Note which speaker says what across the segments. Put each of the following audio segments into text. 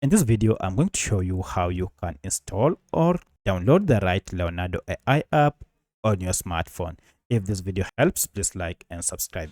Speaker 1: In this video, I'm going to show you how you can install or download the right Leonardo AI app on your smartphone. If this video helps, please like and subscribe.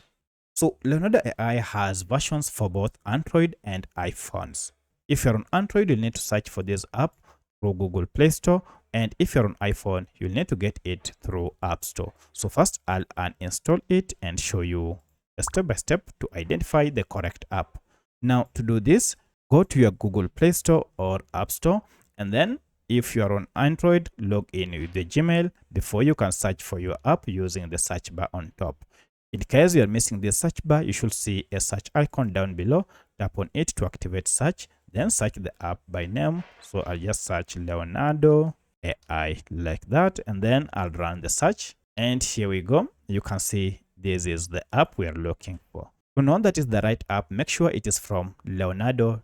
Speaker 1: So Leonardo AI has versions for both Android and iPhones. If you're on Android, you'll need to search for this app through Google Play Store. And if you're on iPhone, you'll need to get it through App Store. So first, I'll uninstall it and show you a step-by-step to identify the correct app. Now, to do this, go to your Google Play Store or App Store, and then if you are on Android, log in with the Gmail before you can search for your app using the search bar on top. In case you are missing this search bar, you should see a search icon down below. Tap on it to activate search, then search the app by name. So I'll just search Leonardo AI like that, and then I'll run the search. And here we go. You can see this is the app we are looking for. To know that is the right app, make sure it is from Leonardo.ai.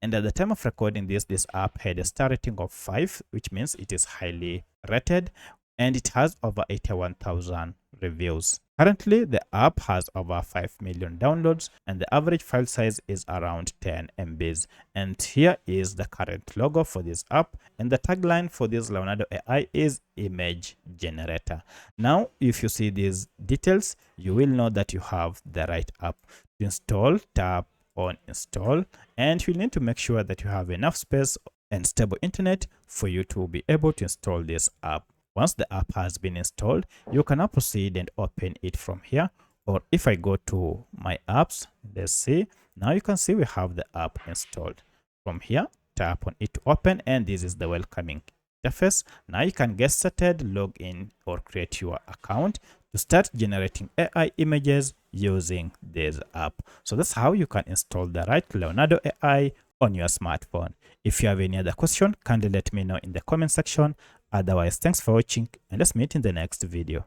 Speaker 1: And at the time of recording this app had a star rating of 5, which means it is highly rated, and it has over 81,000 reviews. Currently, the app has over 5 million downloads, and the average file size is around 10 MBs. And here is the current logo for this app, and the tagline for this Leonardo AI is image generator. Now, if you see these details, you will know that you have the right app. To install, tap on install, and you'll need to make sure that you have enough space and stable internet for you to be able to install this app. Once the app has been installed, you can now proceed and open it from here. Or if I go to my apps, let's see, now you can see we have the app installed. From here, tap on it to open, and this is the welcoming interface. Now you can get started, log in or create your account to start generating AI images using this app. So that's how you can install the right Leonardo AI on your smartphone. If you have any other question, kindly let me know in the comment section. Otherwise, thanks for watching, and let's meet in the next video.